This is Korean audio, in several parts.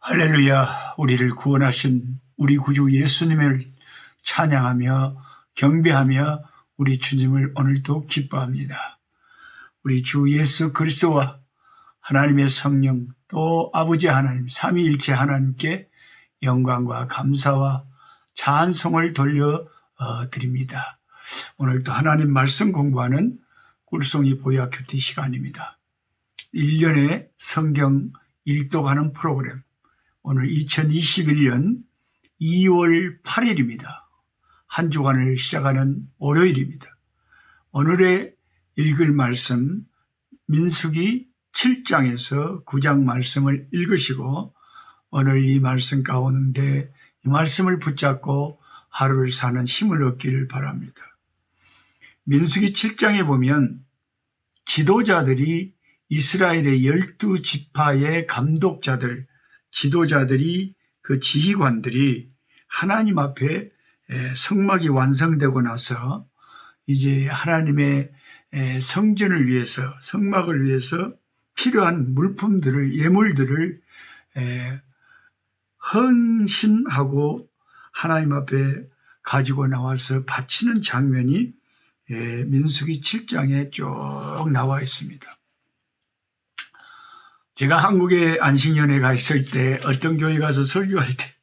할렐루야. 우리를 구원하신 우리 구주 예수님을 찬양하며 경배하며 우리 주님을 오늘도 기뻐합니다. 우리 주 예수 그리스도와 하나님의 성령 또 아버지 하나님 삼위일체 하나님께 영광과 감사와 찬송을 돌려드립니다. 오늘도 하나님 말씀 공부하는 꿀송이 보약 큐티 시간입니다. 1년에 성경 읽독하는 프로그램, 오늘 2021년 2월 8일입니다. 한 주간을 시작하는 월요일입니다. 오늘의 읽을 말씀 민수기 7장에서 9장 말씀을 읽으시고 오늘 이 말씀 가운데 이 말씀을 붙잡고 하루를 사는 힘을 얻기를 바랍니다. 민수기 7장에 보면 지도자들이 이스라엘의 12지파의 감독자들, 지도자들이 그 지휘관들이 하나님 앞에 성막이 완성되고 나서 이제 하나님의 성전을 위해서, 성막을 위해서 필요한 물품들을, 예물들을 헌신하고 하나님 앞에 가지고 나와서 바치는 장면이 민수기 7장에 쭉 나와 있습니다. 제가 한국에 안식년에 가 있을 때 어떤 교회 가서 설교할 때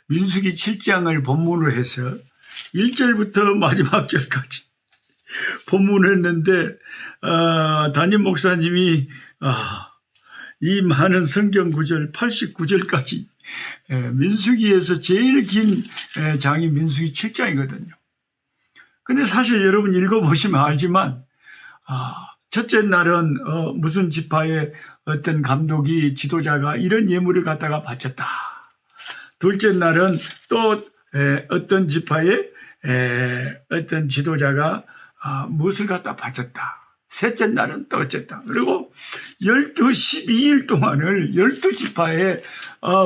민수기 7장을 본문으로 해서 1절부터 마지막 절까지 본문을 했는데 담임 목사님이 이 많은 성경 구절 89절까지 민수기에서 제일 긴 장이 민수기 7장이거든요. 근데 사실 여러분 읽어보시면 알지만 첫째 날은 무슨 지파의 어떤 감독이 지도자가 이런 예물을 갖다가 바쳤다. 둘째 날은 또 어떤 지파의 어떤 지도자가 무엇을 갖다 바쳤다. 셋째 날은 또 어쨌다. 그리고 12일 동안을 12지파의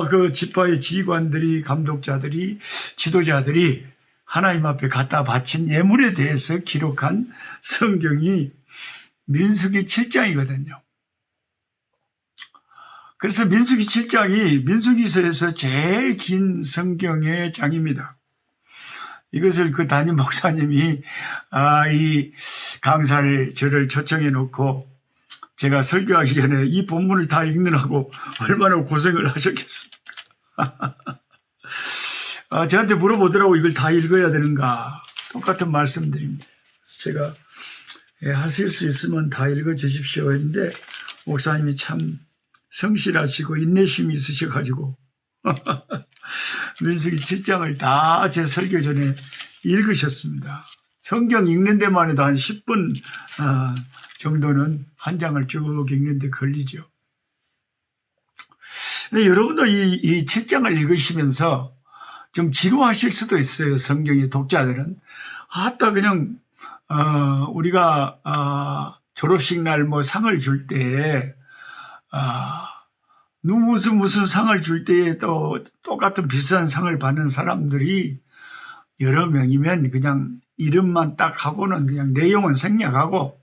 그 지파의 지휘관들이, 감독자들이, 지도자들이 하나님 앞에 갖다 바친 예물에 대해서 기록한 성경이 민수기 7장이거든요. 그래서 민수기 7장이 민수기서에서 제일 긴 성경의 장입니다. 이것을 그 담임 목사님이 이 강사를 저를 초청해 놓고 제가 설교하기 전에 이 본문을 다 읽느라고 얼마나 고생을 하셨겠습니까? 저한테 물어보더라고. 이걸 다 읽어야 되는가? 똑같은 말씀드립니다. 제가 하실 수 있으면 다 읽어 주십시오 했는데 목사님이 참 성실하시고 인내심이 있으셔가지고 민수기 7장을 다 제 설교 전에 읽으셨습니다. 성경 읽는 데만 해도 한 10분 정도는 한 장을 쭉 읽는 데 걸리죠. 근데 여러분도 이 7장을 읽으시면서 좀 지루하실 수도 있어요. 성경의 독자들은 그냥 우리가 졸업식 날 뭐 상을 줄 때 무슨 상을 줄 때에 또 똑같은 비슷한 상을 받는 사람들이 여러 명이면 그냥 이름만 딱 하고는 그냥 내용은 생략하고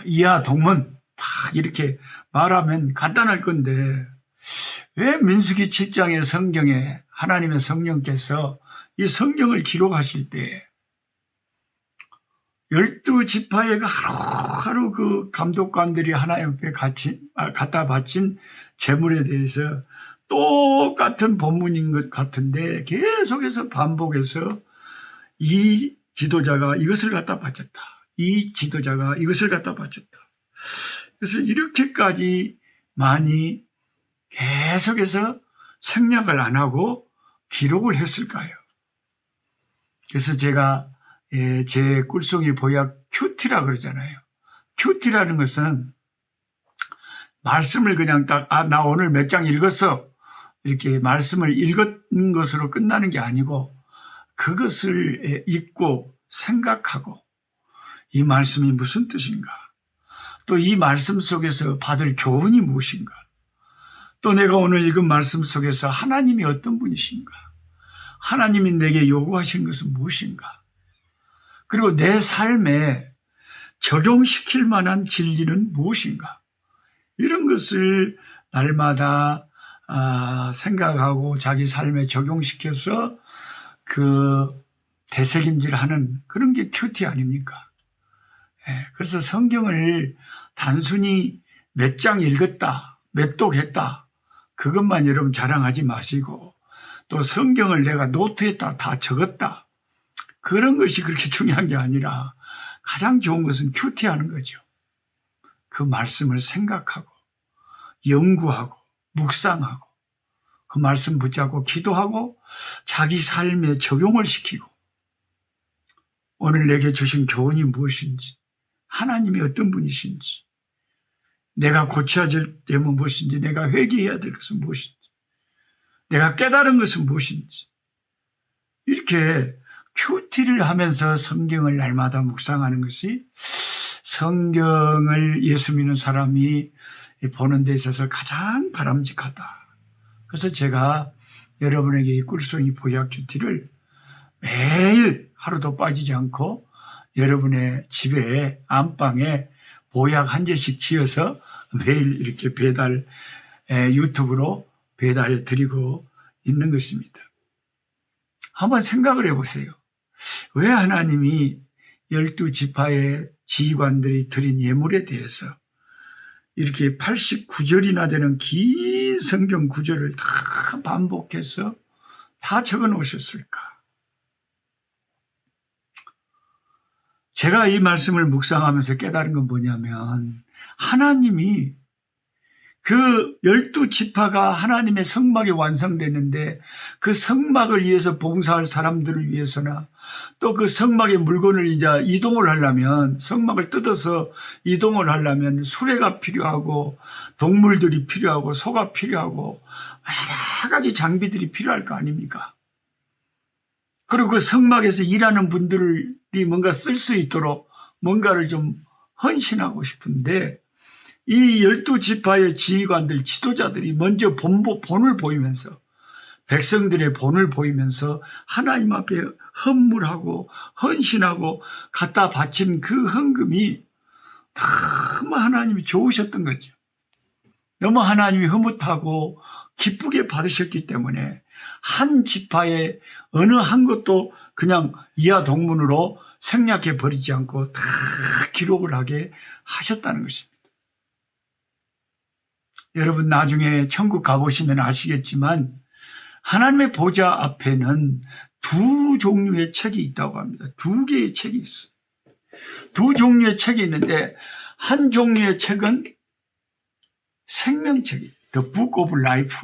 이하 동문 딱 이렇게 말하면 간단할 건데 왜 민수기 7장의 성경에 하나님의 성령께서 이 성경을 기록하실 때 12지파의 하루하루 그 감독관들이 하나님 앞에 갖다 바친 재물에 대해서 똑같은 본문인 것 같은데 계속해서 반복해서 이 지도자가 이것을 갖다 바쳤다. 이 지도자가 이것을 갖다 바쳤다. 그래서 이렇게까지 많이 계속해서 생략을 안 하고 기록을 했을까요? 그래서 제가 제 꿀송이 보약 큐티라 그러잖아요. 큐티라는 것은 말씀을 그냥 나 오늘 몇 장 읽었어. 이렇게 말씀을 읽은 것으로 끝나는 게 아니고 그것을 읽고 생각하고 이 말씀이 무슨 뜻인가? 또 이 말씀 속에서 받을 교훈이 무엇인가? 또 내가 오늘 읽은 말씀 속에서 하나님이 어떤 분이신가? 하나님이 내게 요구하신 것은 무엇인가? 그리고 내 삶에 적용시킬 만한 진리는 무엇인가? 이런 것을 날마다 생각하고 자기 삶에 적용시켜서 그 되새김질하는 그런 게 큐티 아닙니까? 그래서 성경을 단순히 몇 장 읽었다, 몇 독했다, 그것만 여러분 자랑하지 마시고, 또 성경을 내가 노트에다 다 적었다, 그런 것이 그렇게 중요한 게 아니라 가장 좋은 것은 큐티하는 거죠. 그 말씀을 생각하고 연구하고 묵상하고 그 말씀 붙잡고 기도하고 자기 삶에 적용을 시키고, 오늘 내게 주신 교훈이 무엇인지, 하나님이 어떤 분이신지, 내가 고쳐질 때면 무엇인지, 내가 회개해야 될 것은 무엇인지, 내가 깨달은 것은 무엇인지, 이렇게 큐티를 하면서 성경을 날마다 묵상하는 것이 성경을 예수 믿는 사람이 보는 데 있어서 가장 바람직하다. 그래서 제가 여러분에게 이 꿀송이 보약 큐티를 매일 하루도 빠지지 않고 여러분의 집에 안방에 보약 한 개씩 지어서 매일 이렇게 유튜브로 배달해 드리고 있는 것입니다. 한번 생각을 해보세요. 왜 하나님이 12지파의 지휘관들이 드린 예물에 대해서 이렇게 89절이나 되는 긴 성경 구절을 다 반복해서 다 적어 놓으셨을까? 제가 이 말씀을 묵상하면서 깨달은 건 뭐냐면, 하나님이 그 12지파가 하나님의 성막이 완성됐는데 그 성막을 위해서 봉사할 사람들을 위해서나, 또 그 성막의 물건을 이제 이동을 하려면, 성막을 뜯어서 이동을 하려면 수레가 필요하고 동물들이 필요하고 소가 필요하고 여러 가지 장비들이 필요할 거 아닙니까? 그리고 그 성막에서 일하는 분들이 뭔가 쓸 수 있도록 뭔가를 좀 헌신하고 싶은데, 이 12지파의 지휘관들, 지도자들이 먼저 본을 보이면서, 백성들의 본을 보이면서 하나님 앞에 헌물하고 헌신하고 갖다 바친 그 헌금이 너무 하나님이 좋으셨던 거죠. 너무 하나님이 흐뭇하고 기쁘게 받으셨기 때문에 한 지파의 어느 한 것도 그냥 이하 동문으로 생략해 버리지 않고 다 기록을 하게 하셨다는 것입니다. 여러분 나중에 천국 가보시면 아시겠지만 하나님의 보좌 앞에는 두 종류의 책이 있다고 합니다. 두 개의 책이 있어요. 두 종류의 책이 있는데, 한 종류의 책은 생명책이에요. The Book of Life,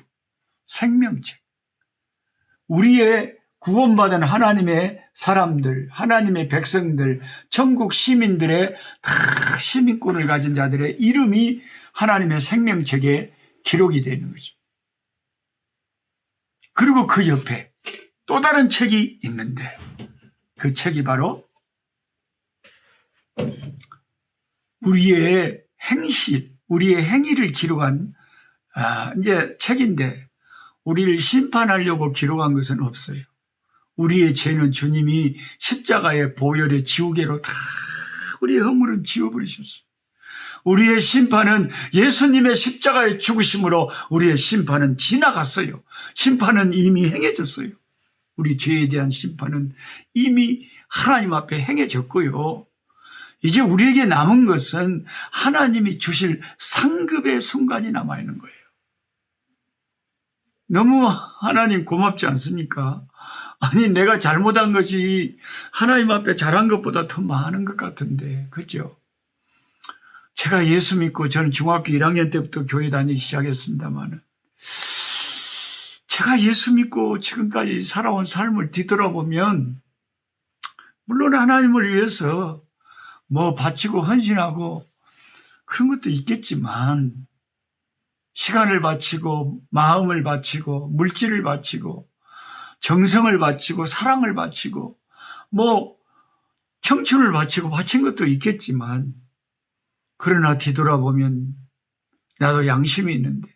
생명책. 우리의 구원받은 하나님의 사람들, 하나님의 백성들, 천국 시민들의 다 시민권을 가진 자들의 이름이 하나님의 생명책에 기록이 되는 거죠. 그리고 그 옆에 또 다른 책이 있는데, 그 책이 바로 우리의 행실, 우리의 행위를 기록한 이제 책인데, 우리를 심판하려고 기록한 것은 없어요. 우리의 죄는 주님이 십자가의 보혈의 지우개로 다 우리의 허물은 지워버리셨어요. 우리의 심판은 예수님의 십자가의 죽으심으로 우리의 심판은 지나갔어요. 심판은 이미 행해졌어요. 우리 죄에 대한 심판은 이미 하나님 앞에 행해졌고요. 이제 우리에게 남은 것은 하나님이 주실 상급의 순간이 남아있는 거예요. 너무 하나님 고맙지 않습니까? 아니, 내가 잘못한 것이 하나님 앞에 잘한 것보다 더 많은 것 같은데, 그죠? 제가 예수 믿고 저는 중학교 1학년 때부터 교회 다니기 시작했습니다만, 제가 예수 믿고 지금까지 살아온 삶을 뒤돌아보면, 물론 하나님을 위해서 뭐 바치고 헌신하고 그런 것도 있겠지만, 시간을 바치고 마음을 바치고 물질을 바치고 정성을 바치고 사랑을 바치고 뭐 청춘을 바치고 바친 것도 있겠지만, 그러나 뒤돌아보면 나도 양심이 있는데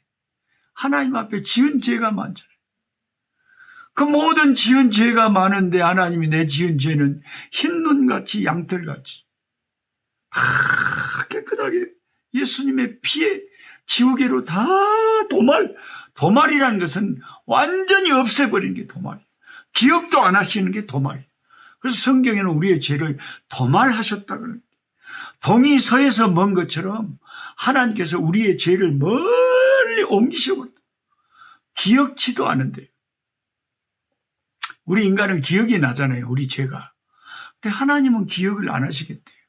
하나님 앞에 지은 죄가 많잖아요. 그 모든 지은 죄가 많은데 하나님이 내 지은 죄는 흰눈같이 양털같이 다 깨끗하게 예수님의 피에 지우개로 다 도말이라는 것은 완전히 없애버리는 게 도말이에요. 기억도 안 하시는 게 도말이에요. 그래서 성경에는 우리의 죄를 도말하셨다 그럽니다. 동이 서에서 먼 것처럼 하나님께서 우리의 죄를 멀리 옮기셔버렸다. 기억지도 않은데요. 우리 인간은 기억이 나잖아요. 우리 죄가. 근데 하나님은 기억을 안 하시겠대요.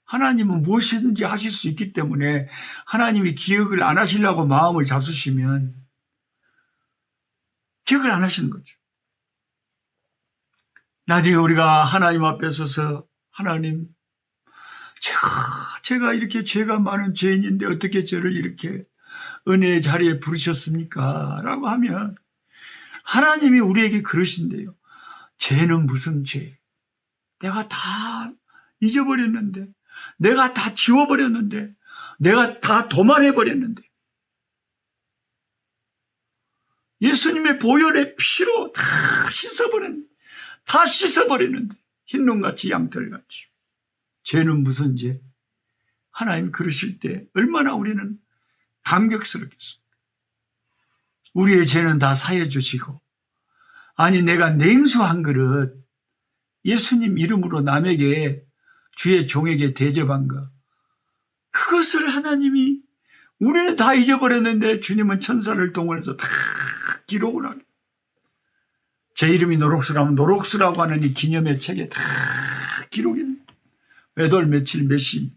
하나님은 무엇이든지 하실 수 있기 때문에 하나님이 기억을 안 하시려고 마음을 잡수시면 기억을 안 하시는 거죠. 나중에 우리가 하나님 앞에 서서 하나님, 제가 이렇게 죄가 많은 죄인인데 어떻게 저를 이렇게 은혜의 자리에 부르셨습니까? 라고 하면 하나님이 우리에게 그러신대요. 죄는 무슨 죄? 내가 다 잊어버렸는데, 내가 다 지워버렸는데, 내가 다 도말해버렸는데, 예수님의 보혈의 피로 다 씻어버렸는데, 다 씻어버렸는데, 흰눈같이 양털같이. 죄는 무슨 죄? 하나님 그러실 때 얼마나 우리는 감격스럽겠습니까? 우리의 죄는 다 사해 주시고, 아니 내가 냉수 한 그릇 예수님 이름으로 남에게, 주의 종에게 대접한 것, 그것을 하나님이, 우리는 다 잊어버렸는데 주님은 천사를 동원해서 다 기록을 하게. 제 이름이 노록수라면 노록수라고 하는 이 기념의 책에 다 기록이, 몇 월 며칠 몇 시,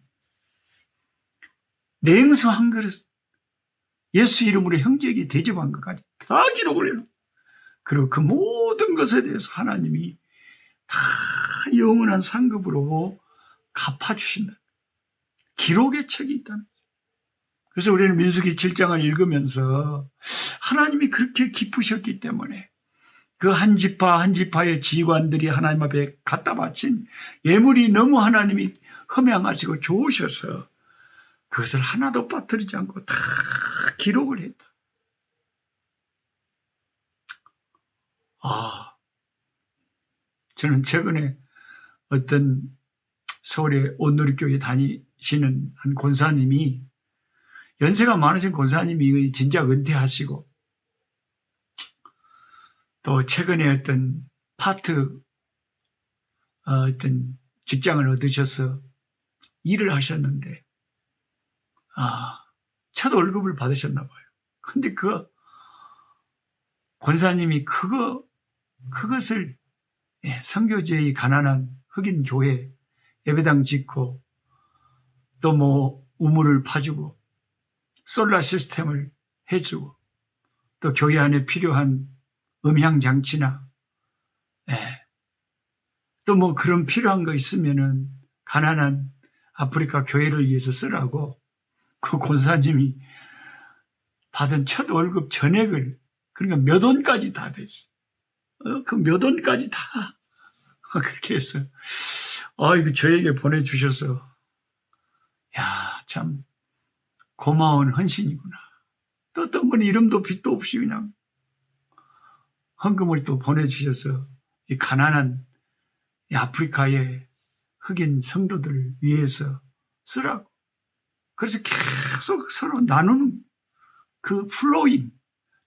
냉수 한 그릇 예수 이름으로 형제에게 대접한 것까지 다 기록을 해요. 그리고 그 모든 것에 대해서 하나님이 다 영원한 상급으로 갚아주신다. 기록의 책이 있다는 거죠. 그래서 우리는 민수기 7장을 읽으면서 하나님이 그렇게 기쁘셨기 때문에 그 한 지파 한 지파의 지관들이 하나님 앞에 갖다 바친 예물이 너무 하나님이 흠양하시고 좋으셔서 그것을 하나도 빠뜨리지 않고 다 기록을 했다. 저는 최근에 어떤 서울의 온누리교회 다니시는 한 권사님이, 연세가 많으신 권사님이 진작 은퇴하시고 또 최근에 어떤 어떤 직장을 얻으셔서 일을 하셨는데 첫 월급을 받으셨나 봐요. 근데 그 권사님이 그것을 선교지의 가난한 흑인 교회 예배당 짓고 또 뭐 우물을 파주고 솔라 시스템을 해주고 또 교회 안에 필요한 음향장치나 또 뭐 그런 필요한 거 있으면은 가난한 아프리카 교회를 위해서 쓰라고 그 권사님이 받은 첫 월급 전액을, 그러니까 몇 원까지 다 됐어. 그 몇 원까지 다 그렇게 했어요. 이거 저에게 보내주셔서, 야, 참 고마운 헌신이구나. 또 어떤 분이 이름도 빚도 없이 그냥 헌금을 또 보내주셔서 이 가난한 이 아프리카의 흑인 성도들을 위해서 쓰라고. 그래서 계속 서로 나누는 그 플로잉,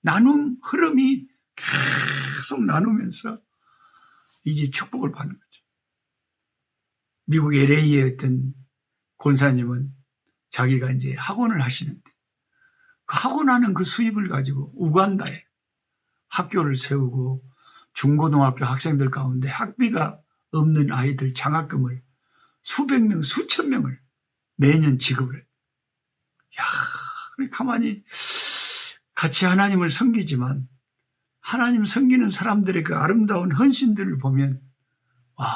나눔 흐름이 계속 나누면서 이제 축복을 받는 거죠. 미국 LA의 어떤 권사님은 자기가 이제 학원을 하시는데 그 학원하는 그 수입을 가지고 우간다에 학교를 세우고 중고등학교 학생들 가운데 학비가 없는 아이들 장학금을 수백 명, 수천 명을 매년 지급을 해요. 야, 그래 가만히 같이 하나님을 섬기지만 하나님 섬기는 사람들의 그 아름다운 헌신들을 보면 와,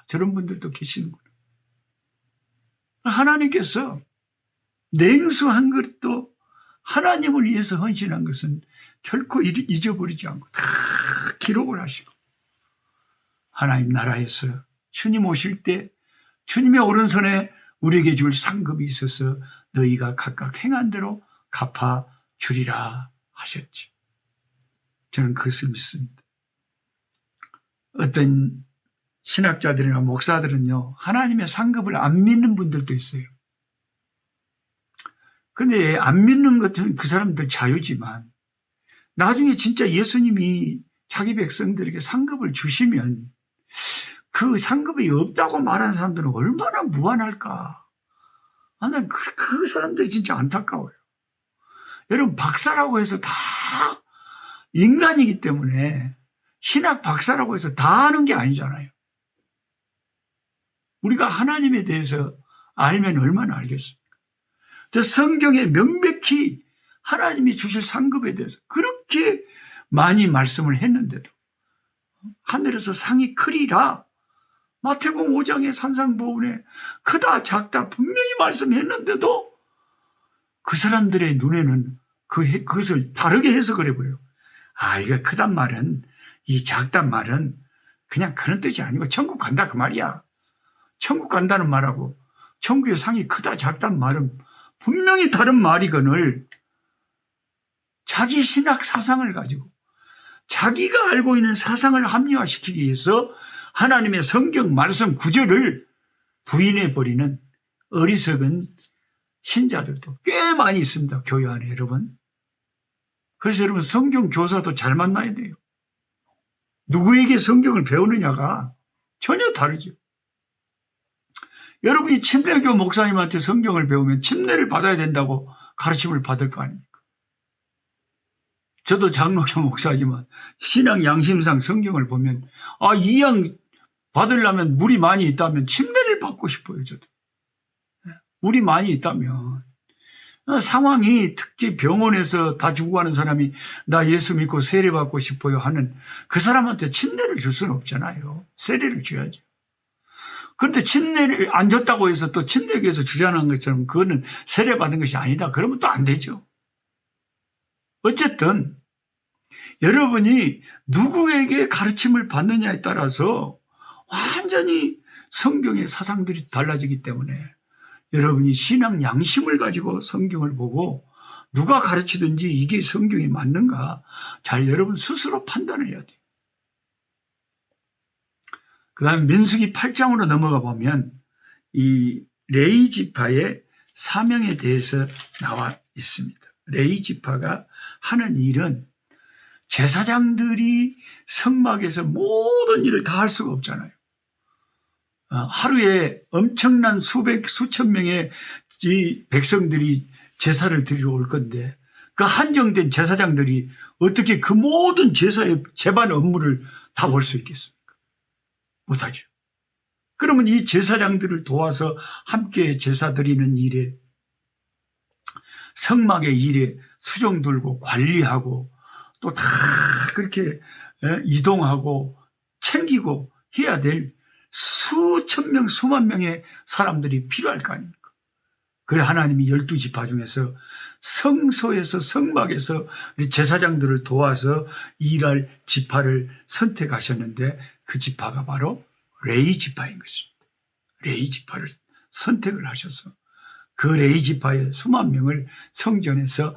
저런 분들도 계시는구나. 하나님께서 냉수 한 그릇도 하나님을 위해서 헌신한 것은 결코 잊어버리지 않고 다 기록을 하시고 하나님 나라에서 주님 오실 때 주님의 오른손에 우리에게 줄 상급이 있어서 너희가 각각 행한 대로 갚아주리라 하셨지. 저는 그것을 믿습니다. 어떤 신학자들이나 목사들은요, 하나님의 상급을 안 믿는 분들도 있어요. 근데 안 믿는 것은 그 사람들 자유지만 나중에 진짜 예수님이 자기 백성들에게 상급을 주시면 그 상급이 없다고 말하는 사람들은 얼마나 무안할까. 난 그 사람들이 진짜 안타까워요. 여러분, 박사라고 해서 다 인간이기 때문에 신학 박사라고 해서 다 아는 게 아니잖아요. 우리가 하나님에 대해서 알면 얼마나 알겠습니까? 성경에 명백히 하나님이 주실 상급에 대해서 그렇게 많이 말씀을 했는데도 하늘에서 상이 크리라, 마태복음 5장의 산상보훈에 크다 작다 분명히 말씀했는데도 그 사람들의 눈에는 그것을 다르게 해석을 해버려요. 이거 크단 말은, 이 작단 말은 그냥 그런 뜻이 아니고 천국 간다 그 말이야. 천국 간다는 말하고 천국의 상이 크다 작단 말은 분명히 다른 말이거늘 자기 신학 사상을 가지고 자기가 알고 있는 사상을 합리화시키기 위해서 하나님의 성경 말씀 구절을 부인해버리는 어리석은 신자들도 꽤 많이 있습니다. 교회 안에 여러분. 그래서 여러분, 성경 교사도 잘 만나야 돼요. 누구에게 성경을 배우느냐가 전혀 다르죠. 여러분이 침례교 목사님한테 성경을 배우면 침례를 받아야 된다고 가르침을 받을 거 아닙니까? 저도 장로교 목사지만 신앙 양심상 성경을 보면 이 양 받으려면 물이 많이 있다면 침례를 받고 싶어요. 저도. 물이 많이 있다면. 상황이 특히 병원에서 다 죽어가는 사람이 나 예수 믿고 세례 받고 싶어요 하는 그 사람한테 침례를 줄 수는 없잖아요. 세례를 줘야죠. 그런데 침례를 안 줬다고 해서 또 침례교에서 주장한 것처럼 그거는 세례 받은 것이 아니다. 그러면 또 안 되죠. 어쨌든 여러분이 누구에게 가르침을 받느냐에 따라서 완전히 성경의 사상들이 달라지기 때문에 여러분이 신앙 양심을 가지고 성경을 보고 누가 가르치든지 이게 성경이 맞는가 잘 여러분 스스로 판단해야 돼요. 그 다음에 민수기 8장으로 넘어가 보면 이 레위 지파의 사명에 대해서 나와 있습니다. 레위 지파가 하는 일은 제사장들이 성막에서 모든 일을 다 할 수가 없잖아요. 하루에 엄청난 수천 명의 이 백성들이 제사를 드리러 올 건데 그 한정된 제사장들이 어떻게 그 모든 제사의 제반 업무를 다 볼 수 있겠습니까? 못하죠. 그러면 이 제사장들을 도와서 함께 제사 드리는 일에 성막의 일에 수종 들고 관리하고 또 다 그렇게 이동하고 챙기고 해야 될 수천 명, 수만 명의 사람들이 필요할 거 아닙니까? 그래 하나님이 12지파 중에서 성소에서 성막에서 제사장들을 도와서 일할 지파를 선택하셨는데 그 지파가 바로 레위 지파인 것입니다. 레위 지파를 선택을 하셔서 그 레위 지파의 수만 명을 성전에서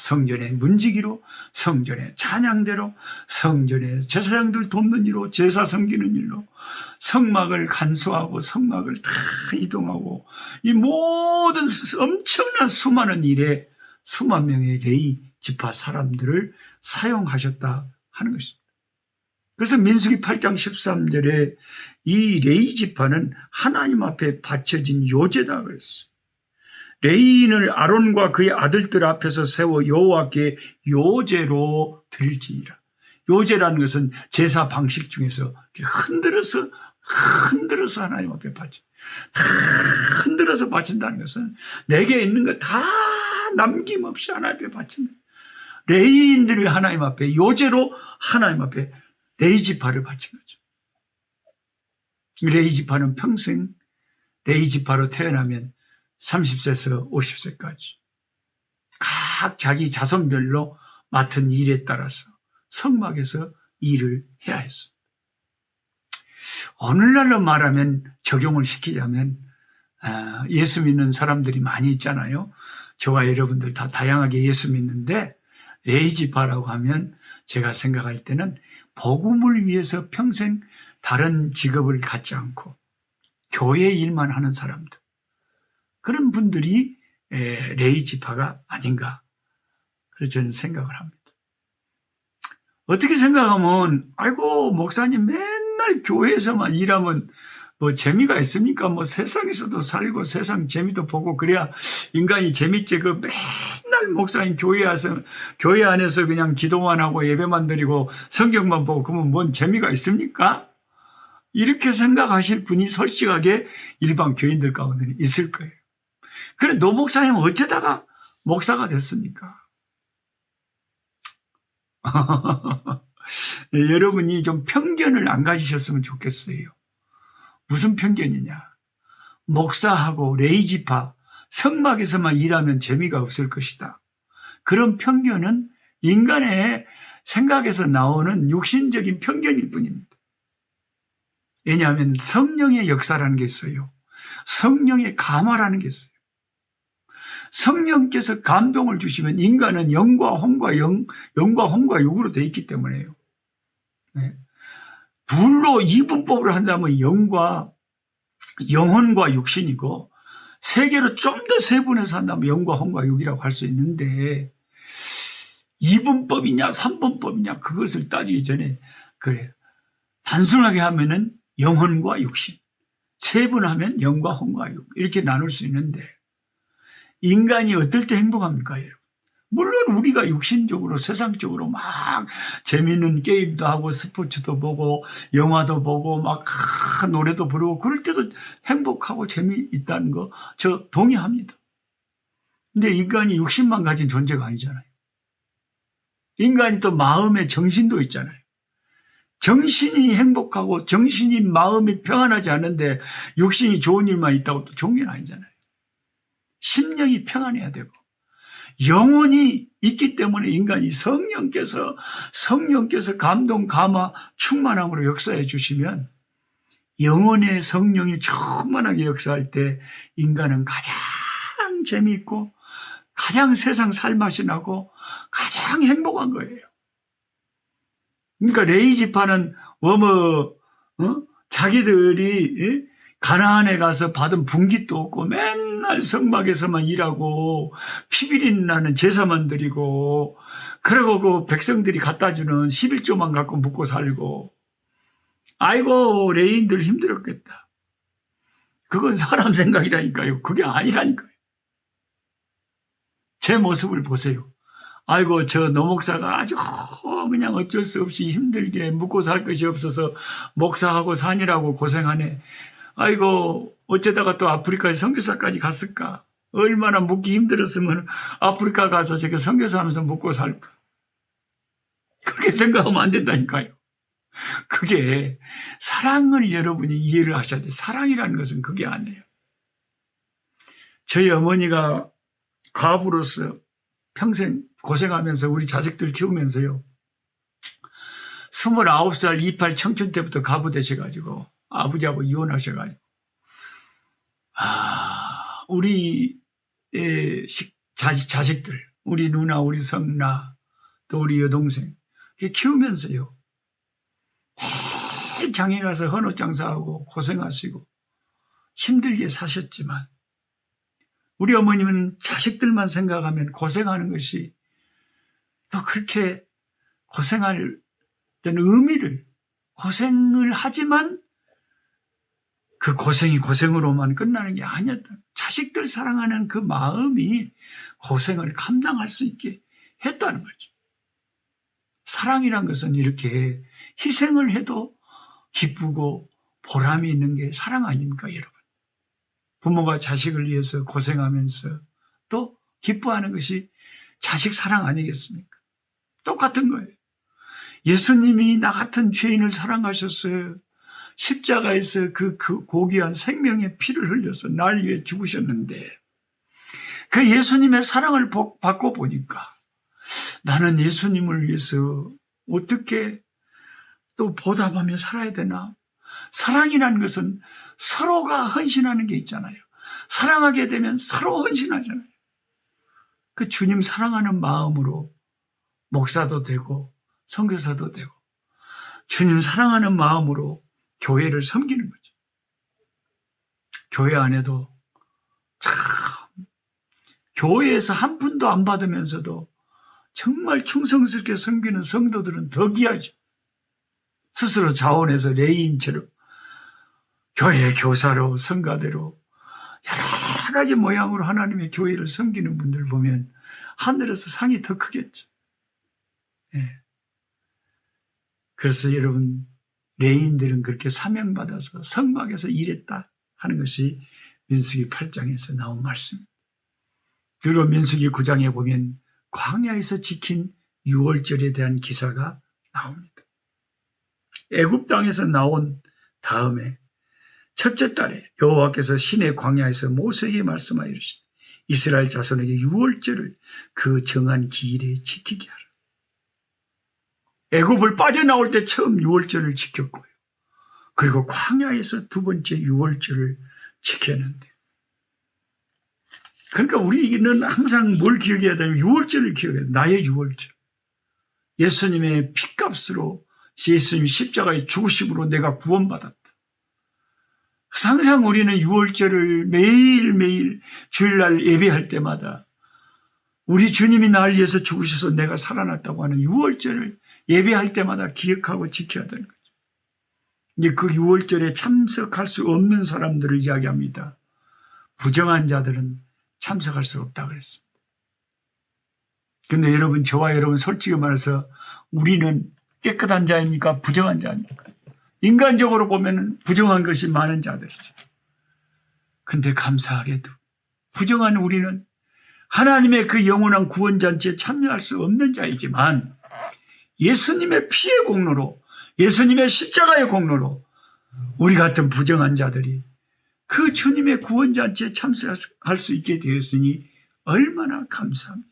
성전의 문지기로, 성전의 찬양대로, 성전의 제사장들 돕는 일로, 제사 섬기는 일로 성막을 간수하고 성막을 다 이동하고 이 모든 엄청난 수많은 일에 수만 명의 레위 지파 사람들을 사용하셨다 하는 것입니다. 그래서 민수기 8장 13절에 이 레위 지파는 하나님 앞에 바쳐진 요제다 그랬어요. 레위인을 아론과 그의 아들들 앞에서 세워 여호와께 요제로 드릴지니라. 요제라는 것은 제사 방식 중에서 흔들어서 하나님 앞에 바쳐. 다 흔들어서 바친다는 것은 내게 있는 거 다 남김없이 하나님 앞에 바친다. 레위인들을 하나님 앞에 요제로 하나님 앞에 레위 지파를 바친 거죠. 레위 지파는 평생 레위 지파로 태어나면 30세에서 50세까지 각 자기 자손별로 맡은 일에 따라서 성막에서 일을 해야 했습니다. 오늘날로 말하면 적용을 시키자면 예수 믿는 사람들이 많이 있잖아요. 저와 여러분들 다 다양하게 예수 믿는데 레위 지파라고 하면 제가 생각할 때는 복음을 위해서 평생 다른 직업을 갖지 않고 교회 일만 하는 사람들, 그런 분들이 레위 지파가 아닌가 그래서 저는 생각을 합니다. 어떻게 생각하면 아이고 목사님 맨날 교회에서만 일하면 뭐 재미가 있습니까? 뭐 세상에서도 살고 세상 재미도 보고 그래야 인간이 재밌지. 그 맨날 목사님 교회 안에서 그냥 기도만 하고 예배만 드리고 성경만 보고 그러면 뭔 재미가 있습니까? 이렇게 생각하실 분이 솔직하게 일반 교인들 가운데 있을 거예요. 그래 노 목사님은 어쩌다가 목사가 됐습니까? 여러분이 좀 편견을 안 가지셨으면 좋겠어요. 무슨 편견이냐? 목사하고 레이지파, 성막에서만 일하면 재미가 없을 것이다. 그런 편견은 인간의 생각에서 나오는 육신적인 편견일 뿐입니다. 왜냐하면 성령의 역사라는 게 있어요. 성령의 감화라는 게 있어요. 성령께서 감동을 주시면 인간은 영과 혼과 육으로 되어 있기 때문에요. 네. 둘로 이분법을 한다면 영혼과 육신이고 세 개로 좀 더 세분해서 한다면 영과 혼과 육이라고 할 수 있는데 이분법이냐 삼분법이냐 그것을 따지기 전에 그래요. 단순하게 하면은 영혼과 육신, 세분하면 영과 혼과 육 이렇게 나눌 수 있는데 인간이 어떨 때 행복합니까, 여러분? 물론 우리가 육신적으로 세상적으로 막 재미있는 게임도 하고 스포츠도 보고 영화도 보고 막 노래도 부르고 그럴 때도 행복하고 재미있다는 거 저 동의합니다. 근데 인간이 육신만 가진 존재가 아니잖아요. 인간이 또 마음에 정신도 있잖아요. 정신이 행복하고 정신이 마음이 평안하지 않은데 육신이 좋은 일만 있다고 또 좋은 게 아니잖아요. 심령이 평안해야 되고 영혼이 있기 때문에 인간이 성령께서 감동, 감화, 충만함으로 역사해 주시면 영혼의 성령이 충만하게 역사할 때 인간은 가장 재미있고 가장 세상 살맛이 나고 가장 행복한 거예요. 그러니까 레이지파는 자기들이 가나안에 가서 받은 분깃도 없고 맨날 성막에서만 일하고 피비린 나는 제사만 드리고 그리고 그 백성들이 갖다 주는 11조만 갖고 묵고 살고 아이고 레인들 힘들었겠다. 그건 사람 생각이라니까요. 그게 아니라니까요. 제 모습을 보세요. 아이고 저 노목사가 아주 그냥 어쩔 수 없이 힘들게 묵고 살 것이 없어서 목사하고 산이라고 고생하네. 아이고 어쩌다가 또 아프리카에 선교사까지 갔을까. 얼마나 묵기 힘들었으면 아프리카 가서 제가 선교사하면서 묵고 살까. 그렇게 생각하면 안 된다니까요. 그게 사랑을 여러분이 이해를 하셔야 돼요. 사랑이라는 것은 그게 아니에요. 저희 어머니가 과부로서 평생 고생하면서 우리 자식들 키우면서요. 29살 28 청춘 때부터 과부 되셔가지고 아버지하고 이혼하셔가지고 우리 자식들 우리 누나 우리 성나 또 우리 여동생 키우면서요. 매일 장에 가서 헌옷 장사하고 고생하시고 힘들게 사셨지만 우리 어머님은 자식들만 생각하면 고생하는 것이 또 그렇게 고생할 때는 의미를 고생을 하지만 그 고생이 고생으로만 끝나는 게 아니었다. 자식들 사랑하는 그 마음이 고생을 감당할 수 있게 했다는 거죠. 사랑이란 것은 이렇게 희생을 해도 기쁘고 보람이 있는 게 사랑 아닙니까, 여러분? 부모가 자식을 위해서 고생하면서 또 기뻐하는 것이 자식 사랑 아니겠습니까? 똑같은 거예요. 예수님이 나 같은 죄인을 사랑하셨어요. 십자가에서 그 고귀한 생명의 피를 흘려서 날 위해 죽으셨는데 그 예수님의 사랑을 받고 보니까 나는 예수님을 위해서 어떻게 또 보답하며 살아야 되나? 사랑이라는 것은 서로가 헌신하는 게 있잖아요. 사랑하게 되면 서로 헌신하잖아요. 그 주님 사랑하는 마음으로 목사도 되고 선교사도 되고 주님 사랑하는 마음으로 교회를 섬기는 거죠. 교회 안에도 참 교회에서 한 푼도 안 받으면서도 정말 충성스럽게 섬기는 성도들은 더 귀하죠. 스스로 자원해서 레이인처럼 교회 교사로 성가대로 여러 가지 모양으로 하나님의 교회를 섬기는 분들 보면 하늘에서 상이 더 크겠죠. 예. 그래서 여러분, 레인들은 그렇게 사명받아서 성막에서 일했다 하는 것이 민수기 8장에서 나온 말씀입니다. 그리고 민수기 9장에 보면 광야에서 지킨 유월절에 대한 기사가 나옵니다. 애굽 땅에서 나온 다음에 첫째 달에 여호와께서 시내 광야에서 모세에게 말씀하여 이르시되 이스라엘 자손에게 유월절을 그 정한 기일에 지키게 하라. 애굽을 빠져나올 때 처음 유월절을 지켰고요. 그리고 광야에서 두 번째 유월절을 지켰는데, 그러니까 우리는 항상 뭘 기억해야 되냐면 유월절을 기억해야 돼. 나의 유월절. 예수님의 핏값으로, 예수님 십자가의 죽으심으로 내가 구원받았다. 항상 우리는 유월절을 매일매일 주일날 예배할 때마다 우리 주님이 나를 위해서 죽으셔서 내가 살아났다고 하는 유월절을 예배할 때마다 기억하고 지켜야 되는 거죠. 이제 그 유월절에 참석할 수 없는 사람들을 이야기합니다. 부정한 자들은 참석할 수 없다고 그랬습니다. 그런데 여러분, 저와 여러분 솔직히 말해서 우리는 깨끗한 자입니까? 부정한 자입니까? 인간적으로 보면 부정한 것이 많은 자들이죠. 그런데 감사하게도 부정한 우리는 하나님의 그 영원한 구원잔치에 참여할 수 없는 자이지만 예수님의 피의 공로로, 예수님의 십자가의 공로로 우리 같은 부정한 자들이 그 주님의 구원잔치에 참석할 수 있게 되었으니 얼마나 감사합니까?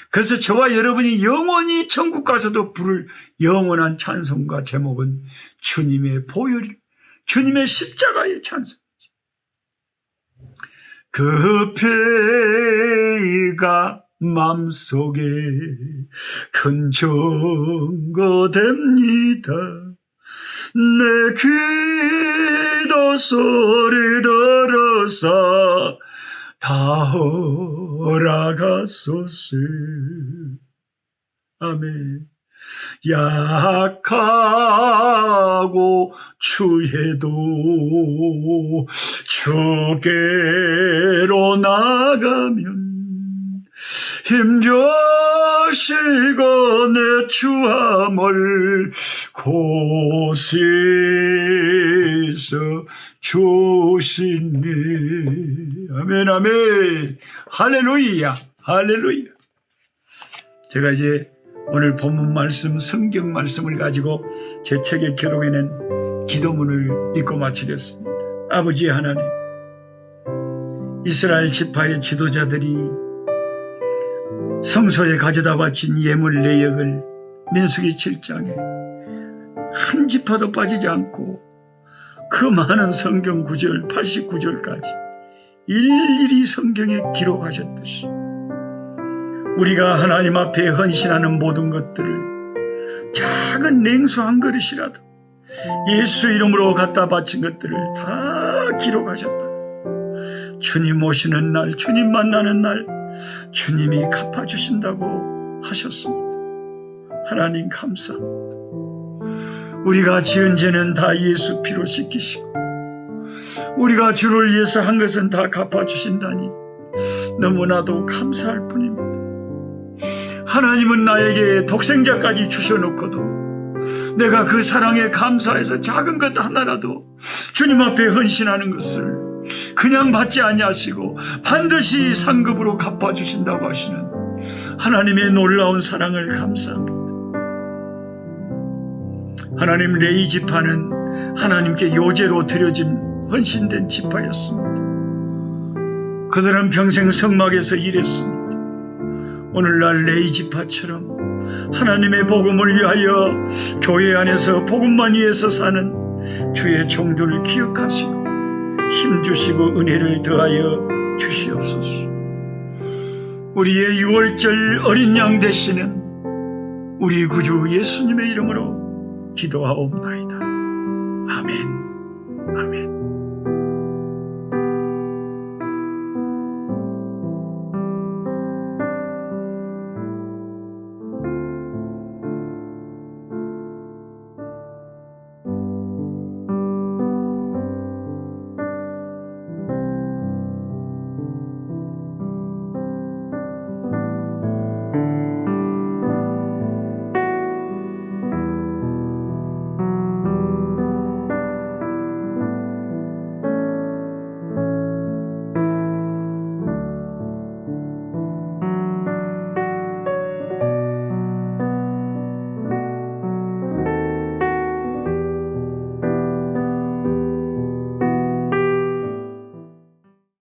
그래서 저와 여러분이 영원히 천국 가서도 부를 영원한 찬송과 제목은 주님의 보혈, 주님의 십자가의 찬송이죠. 그 피가 마음속에 큰 증거됩니다. 내 기도 소리 들어서 다 허락하소서. 아멘. 약하고 추해도 주께로 나가면 힘주시고 내 추함을 고시서 주시네. 아멘, 아멘. 할렐루야, 할렐루야. 제가 이제 오늘 본문 말씀, 성경 말씀을 가지고 제 책에 기록해낸 기도문을 읽고 마치겠습니다. 아버지 하나님, 이스라엘 지파의 지도자들이 성소에 가져다 바친 예물 내역을 민수기 7장에 한 지파도 빠지지 않고 그 많은 성경 구절 89절까지 일일이 성경에 기록하셨듯이 우리가 하나님 앞에 헌신하는 모든 것들을 작은 냉수 한 그릇이라도 예수 이름으로 갖다 바친 것들을 다 기록하셨다. 주님 오시는 날, 주님 만나는 날 주님이 갚아주신다고 하셨습니다. 하나님 감사합니다. 우리가 지은 죄는 다 예수 피로 씻기시고 우리가 주를 위해서 한 것은 다 갚아주신다니 너무나도 감사할 뿐입니다. 하나님은 나에게 독생자까지 주셔놓고도 내가 그 사랑에 감사해서 작은 것 하나라도 주님 앞에 헌신하는 것을 그냥 받지 아니하시고 반드시 상급으로 갚아주신다고 하시는 하나님의 놀라운 사랑을 감사합니다. 하나님, 레위 지파는 하나님께 요제로 드려진 헌신된 지파였습니다. 그들은 평생 성막에서 일했습니다. 오늘날 레위 지파처럼 하나님의 복음을 위하여 교회 안에서 복음만 위해서 사는 주의 종들을 기억하시고 힘주시고 은혜를 더하여 주시옵소서. 우리의 유월절 어린 양 되시는 우리 구주 예수님의 이름으로 기도하옵나이다. 아멘.